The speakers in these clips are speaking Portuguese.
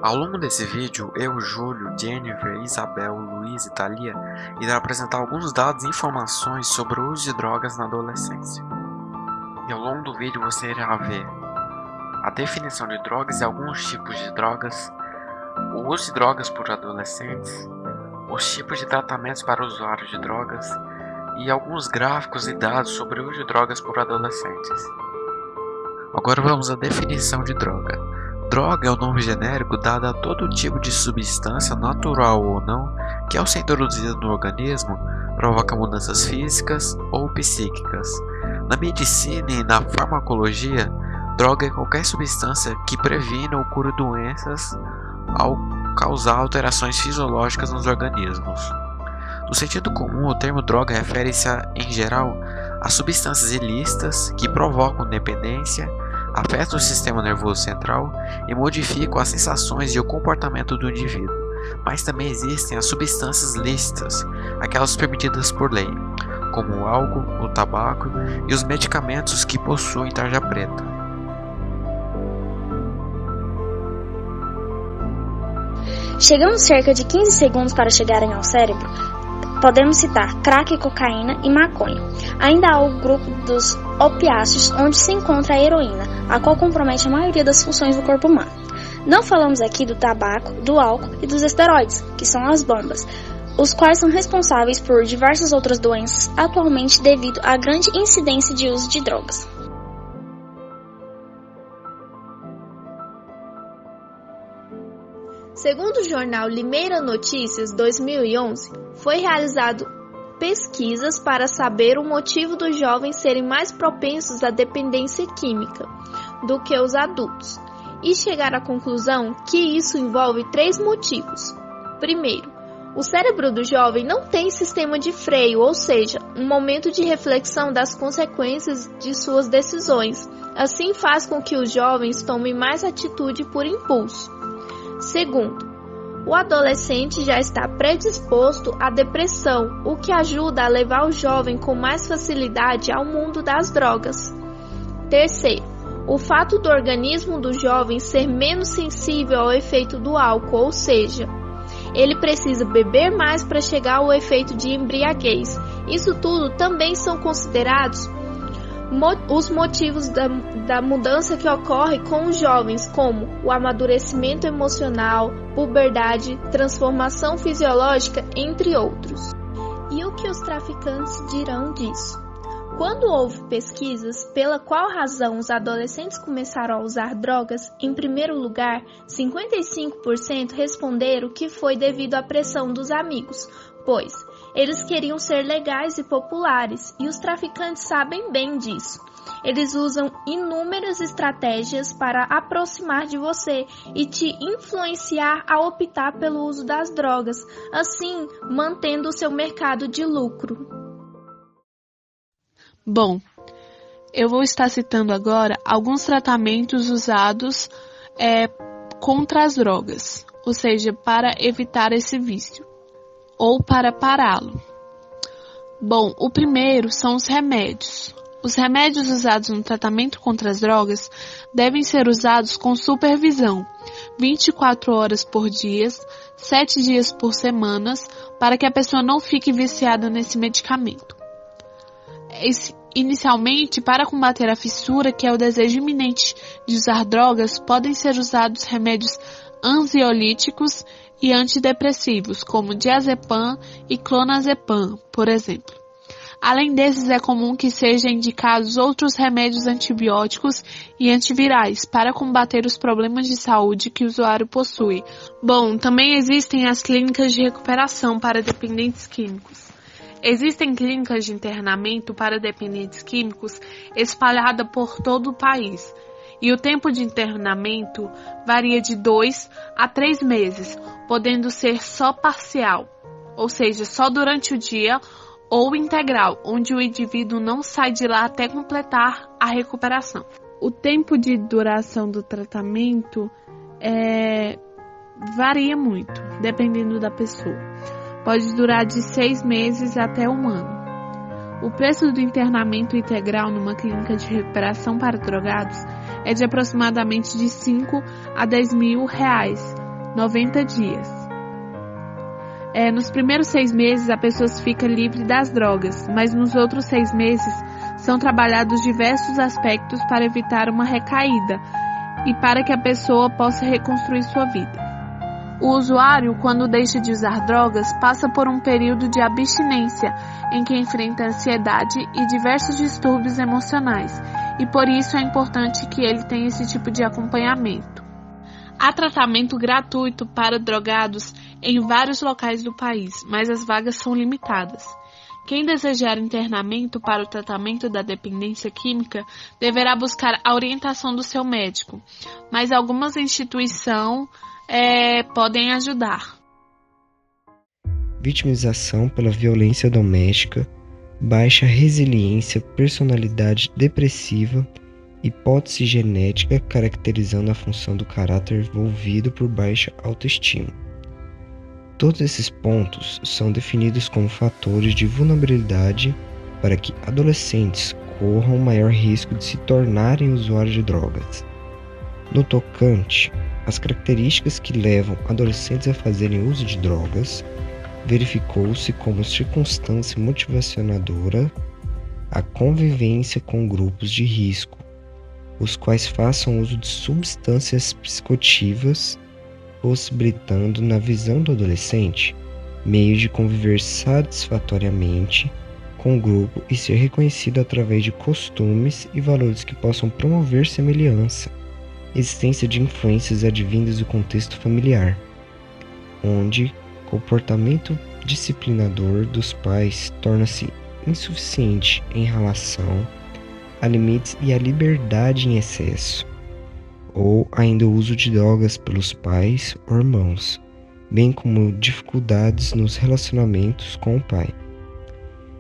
Ao longo desse vídeo, eu, Júlio, Jennifer, Isabel, Luiz e Thalia irão apresentar alguns dados e informações sobre o uso de drogas na adolescência. E ao longo do vídeo você irá ver a definição de drogas e alguns tipos de drogas, o uso de drogas por adolescentes, os tipos de tratamentos para usuários de drogas e alguns gráficos e dados sobre o uso de drogas por adolescentes. Agora vamos à definição de droga. Droga é o nome genérico dado a todo tipo de substância, natural ou não, que ao ser introduzida no organismo, provoca mudanças físicas ou psíquicas. Na medicina e na farmacologia, droga é qualquer substância que previne ou cura doenças ao causar alterações fisiológicas nos organismos. No sentido comum, o termo droga refere-se, em geral, a substâncias ilícitas que provocam dependência, afetam o sistema nervoso central e modificam as sensações e o comportamento do indivíduo. Mas também existem as substâncias lícitas, aquelas permitidas por lei, como o álcool, o tabaco e os medicamentos que possuem tarja preta. Chegamos cerca de 15 segundos para chegarem ao cérebro. Podemos citar crack, cocaína e maconha. Ainda há o grupo dos opiáceos, onde se encontra a heroína, a qual compromete a maioria das funções do corpo humano. Não falamos aqui do tabaco, do álcool e dos esteroides, que são as bombas, os quais são responsáveis por diversas outras doenças atualmente devido à grande incidência de uso de drogas. Segundo o jornal Limeira Notícias 2011, foi realizado pesquisas para saber o motivo dos jovens serem mais propensos à dependência química do que os adultos, e chegaram à conclusão que isso envolve 3 motivos. Primeiro, o cérebro do jovem não tem sistema de freio, ou seja, um momento de reflexão das consequências de suas decisões. Assim faz com que os jovens tomem mais atitude por impulso. Segundo, o adolescente já está predisposto à depressão, o que ajuda a levar o jovem com mais facilidade ao mundo das drogas. Terceiro, o fato do organismo do jovem ser menos sensível ao efeito do álcool, ou seja, ele precisa beber mais para chegar ao efeito de embriaguez. Isso tudo também são considerados os motivos da mudança que ocorre com os jovens, como o amadurecimento emocional, puberdade, transformação fisiológica, entre outros. E o que os traficantes dirão disso? Quando houve pesquisas pela qual razão os adolescentes começaram a usar drogas, em primeiro lugar, 55% responderam que foi devido à pressão dos amigos, pois eles queriam ser legais e populares, e os traficantes sabem bem disso. Eles usam inúmeras estratégias para aproximar de você e te influenciar a optar pelo uso das drogas, assim mantendo o seu mercado de lucro. Bom, eu vou estar citando agora alguns tratamentos usados contra as drogas, ou seja, para evitar esse vício ou para pará-lo. Bom, o primeiro são os remédios. Os remédios usados no tratamento contra as drogas devem ser usados com supervisão, 24 horas por dia, 7 dias por semana, para que a pessoa não fique viciada nesse medicamento. Inicialmente, para combater a fissura, que é o desejo iminente de usar drogas, podem ser usados remédios ansiolíticos e antidepressivos, como diazepam e clonazepam, por exemplo. Além desses, é comum que sejam indicados outros remédios antibióticos e antivirais para combater os problemas de saúde que o usuário possui. Bom, também existem as clínicas de recuperação para dependentes químicos. Existem clínicas de internamento para dependentes químicos espalhadas por todo o país, e o tempo de internamento varia de 2 a 3 meses, podendo ser só parcial, ou seja, só durante o dia, ou integral, onde o indivíduo não sai de lá até completar a recuperação. O tempo de duração do tratamento varia muito, dependendo da pessoa. Pode durar de 6 meses até 1 ano. O preço do internamento integral numa clínica de recuperação para drogados é de aproximadamente de 5 a 10 mil reais, 90 dias. Nos primeiros 6 meses, a pessoa fica livre das drogas, mas nos outros 6 meses são trabalhados diversos aspectos para evitar uma recaída e para que a pessoa possa reconstruir sua vida. O usuário, quando deixa de usar drogas, passa por um período de abstinência em que enfrenta ansiedade e diversos distúrbios emocionais, e por isso é importante que ele tenha esse tipo de acompanhamento. Há tratamento gratuito para drogados em vários locais do país, mas as vagas são limitadas. Quem desejar internamento para o tratamento da dependência química deverá buscar a orientação do seu médico, mas algumas instituições podem ajudar. Vitimização pela violência doméstica, baixa resiliência, personalidade depressiva, hipótese genética caracterizando a função do caráter envolvido por baixa autoestima. Todos esses pontos são definidos como fatores de vulnerabilidade para que adolescentes corram maior risco de se tornarem usuários de drogas. No tocante às características que levam adolescentes a fazerem uso de drogas, verificou-se como circunstância motivacionadora a convivência com grupos de risco, os quais façam uso de substâncias psicoativas, possibilitando, na visão do adolescente, meio de conviver satisfatoriamente com o grupo e ser reconhecido através de costumes e valores que possam promover semelhança, existência de influências advindas do contexto familiar, onde comportamento disciplinador dos pais torna-se insuficiente em relação a limites e a liberdade em excesso, ou ainda o uso de drogas pelos pais ou irmãos, bem como dificuldades nos relacionamentos com o pai.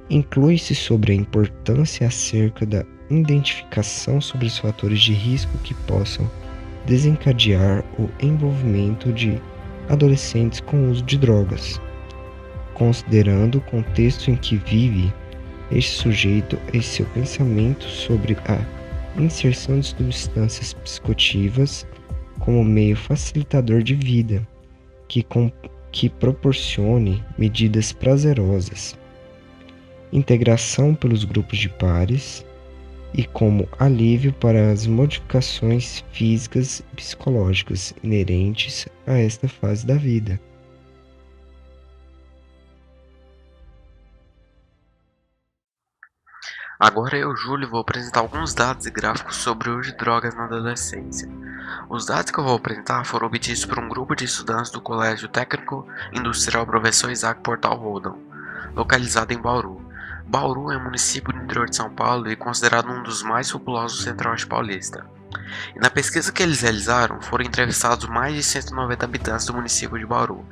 Inclui-se sobre a importância acerca da identificação sobre os fatores de risco que possam desencadear o envolvimento de adolescentes com o uso de drogas, considerando o contexto em que vive este sujeito e seu pensamento sobre a inserção de substâncias psicoativas como meio facilitador de vida, que proporcione medidas prazerosas, integração pelos grupos de pares e como alívio para as modificações físicas e psicológicas inerentes a esta fase da vida. Agora eu, Júlio, vou apresentar alguns dados e gráficos sobre o uso de drogas na adolescência. Os dados que eu vou apresentar foram obtidos por um grupo de estudantes do Colégio Técnico Industrial Professor Isaac Portal Roldão, localizado em Bauru. Bauru é um município do interior de São Paulo e considerado um dos mais populosos do Centro-Oeste paulista. E na pesquisa que eles realizaram, foram entrevistados mais de 190 habitantes do município de Bauru,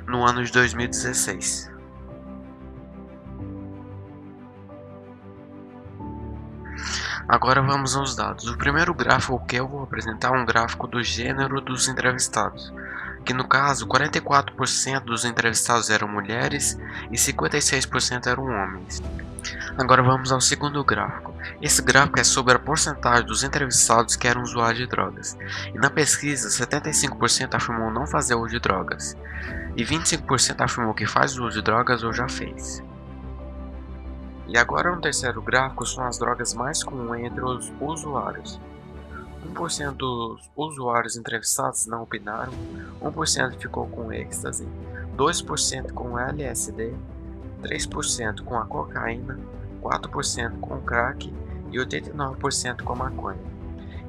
no ano de 2016. Agora vamos aos dados. O primeiro gráfico que eu vou apresentar é um gráfico do gênero dos entrevistados, que no caso 44% dos entrevistados eram mulheres e 56% eram homens. Agora vamos ao segundo gráfico. Esse gráfico é sobre a porcentagem dos entrevistados que eram usuários de drogas. E na pesquisa, 75% afirmou não fazer uso de drogas, e 25% afirmou que faz uso de drogas ou já fez. E agora no terceiro gráfico são as drogas mais comuns entre os usuários. 1% dos usuários entrevistados não opinaram, 1% ficou com êxtase, 2% com LSD, 3% com a cocaína, 4% com crack e 89% com maconha.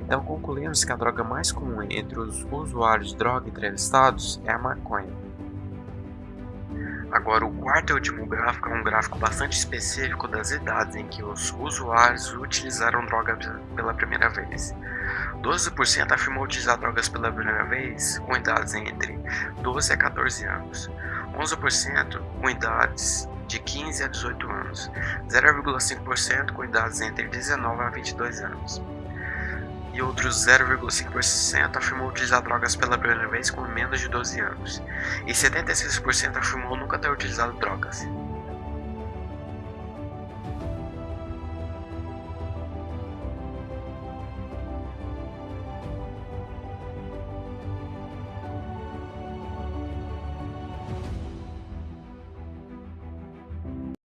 Então concluímos que a droga mais comum entre os usuários de droga entrevistados é a maconha. Agora, o quarto e último gráfico é um gráfico bastante específico das idades em que os usuários utilizaram drogas pela primeira vez. 12% afirmou utilizar drogas pela primeira vez com idades entre 12 a 14 anos, 11% com idades de 15 a 18 anos, 0,5% com idades entre 19 a 22 anos. E outros 0,5% afirmou utilizar drogas pela primeira vez com menos de 12 anos, e 76% afirmou nunca ter utilizado drogas.